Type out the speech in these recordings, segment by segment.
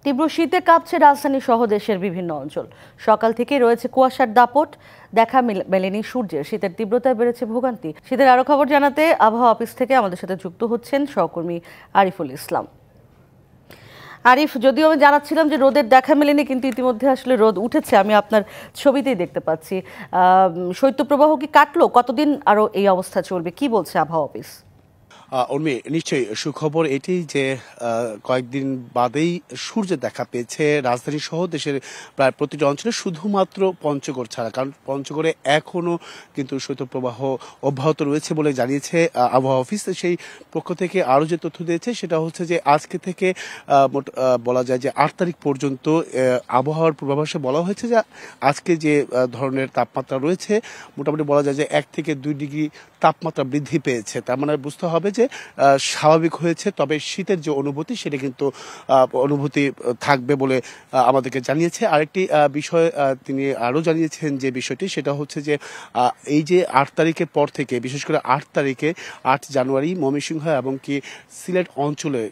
তীব্র শীতে কাঁপছে রাজধানী সহ দেশের বিভিন্ন অঞ্চল। সকাল থেকে রয়েছে কুয়াশার দাপট, দেখা মেলেনি সূর্যের। শীতের তীব্রতায় বেড়েছে ভোগান্তি। শীতের আরো খবর জানাতে আবহাওয়া অফিস থেকে আমাদের সাথে যুক্ত হচ্ছেন সহকর্মী আরিফুল ইসলাম। আরিফ, যদিও আমি জানাচ্ছিলাম যে রোদের দেখা মেলেনি, কিন্তু ইতিমধ্যে আসলে রোদ উঠেছে, আমি আপনার ছবিতেই দেখতে পাচ্ছি। শৈত্যপ্রবাহ কি কাটলো? কতদিন আরো এই অবস্থা চলবে, কি বলছে আবহাওয়া অফিস? উর্মি, নিশ্চয়ই সুখবর এটি যে কয়েকদিন বাদেই সূর্য দেখা পেয়েছে রাজধানী সহ দেশের প্রায় প্রতিটি অঞ্চলে, শুধুমাত্র পঞ্চগড় ছাড়া। কারণ পঞ্চগড়ে এখনো কিন্তু শৈত্যপ্রবাহ অব্যাহত রয়েছে বলে জানিয়েছে আবহাওয়া অফিস। সেই পক্ষ থেকে আরও যে তথ্য দিয়েছে সেটা হচ্ছে যে আজকে থেকে বলা যায় যে 8 তারিখ পর্যন্ত আবহাওয়ার পূর্বাভাসে বলা হয়েছে যে আজকে যে ধরনের তাপমাত্রা রয়েছে, মোটামুটি বলা যায় যে 1 থেকে 2 ডিগ্রি তাপমাত্রা বৃদ্ধি পেয়েছে। তার মানে বুঝতে হবে যে স্বাভাবিক হয়েছে, তবে শীতের যে অনুভূতি সেটা কিন্তু অনুভূতি থাকবে বলে আমাদেরকে জানিয়েছে। আরেকটি বিষয় তিনি আরও জানিয়েছেন, যে বিষয়টি সেটা হচ্ছে যে এই যে 8 তারিখের পর থেকে, বিশেষ করে 8 তারিখে 8 জানুয়ারি ময়মনসিংহ এবং কি সিলেট অঞ্চলে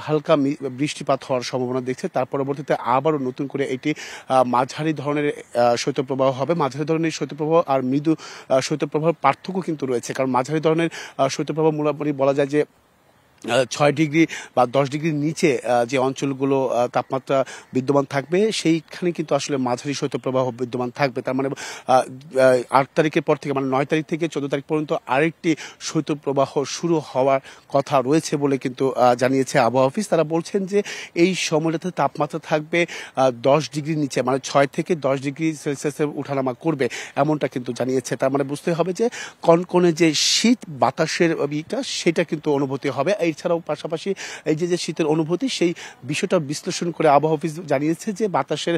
হালকা বৃষ্টিপাত হওয়ার সম্ভাবনা দেখছে। তার পরবর্তীতে আবারও নতুন করে এটি মাঝারি ধরনের শৈত্যপ্রবাহ হবে। মাঝারি ধরনের শৈত্যপ্রবাহ আর মৃদু শৈত্যপ্রবাহের পার্থক্য কিন্তু রয়েছে, কারণ মাঝারি ধরনের শৈত্যপ্রবাহ মোটামুটি বলা যায় যে 6 ডিগ্রি বা 10 ডিগ্রির নিচে যে অঞ্চলগুলো তাপমাত্রা বিদ্যমান থাকবে, সেইখানে কিন্তু আসলে মাঝারি শৈত্যপ্রবাহ বিদ্যমান থাকবে। তার মানে 8 তারিখের পর থেকে, মানে 9 তারিখ থেকে 14 তারিখ পর্যন্ত আরেকটি শৈত্যপ্রবাহ শুরু হওয়ার কথা রয়েছে বলে কিন্তু জানিয়েছে আবহাওয়া অফিস। তারা বলছেন যে এই সময়টাতে তাপমাত্রা থাকবে 10 ডিগ্রির নিচে, মানে 6 থেকে 10 ডিগ্রি সেলসিয়াসের উঠানামা করবে, এমনটা কিন্তু জানিয়েছে। তার মানে বুঝতে হবে যে কনকনে যে শীত বাতাসের সেটা কিন্তু অনুভূতি হবে। এছাড়াও পাশাপাশি এই যে শীতের অনুভূতি, সেই বিষয়টা বিশ্লেষণ করে আবহাওয়া অফিস জানিয়েছে যে বাতাসের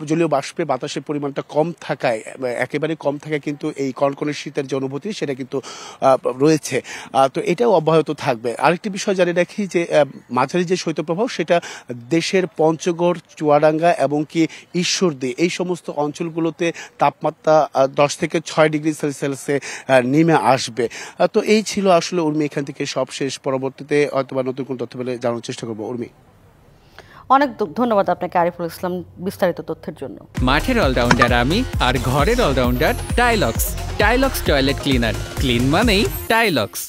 জলীয় বাষ্পে বাতাসের পরিমাণটা কম থাকায়, একেবারে কম থাকায় কিন্তু এই কনকনে শীতের যে অনুভূতি সেটা কিন্তু রয়েছে। তো এটাও অব্যাহত থাকবে। আরেকটি বিষয় জানিয়ে রাখি যে মাঝারি যে শৈত্যপ্রবাহ সেটা দেশের পঞ্চগড়, চুয়াডাঙ্গা এবং কি ঈশ্বরদী, এই সমস্ত অঞ্চলগুলোতে তাপমাত্রা 10 থেকে 6 ডিগ্রি সেলসিয়াসে নেমে আসবে। তো এই ছিল আসলে উর্মি এখান থেকে সবশেষ। পরবর্তীতে হয়তোবা নতুন কোন তথ্য পেলে জানার চেষ্টা করবো। উর্মি, অনেক ধন্যবাদ আপনাকে আরিফুল ইসলাম বিস্তারিত তথ্যের জন্য। মাঠের অলরাউন্ডার আমি, আর ঘরের allrounder Tylox. Tylox toilet cleaner, clean মানেই টাইলক্স।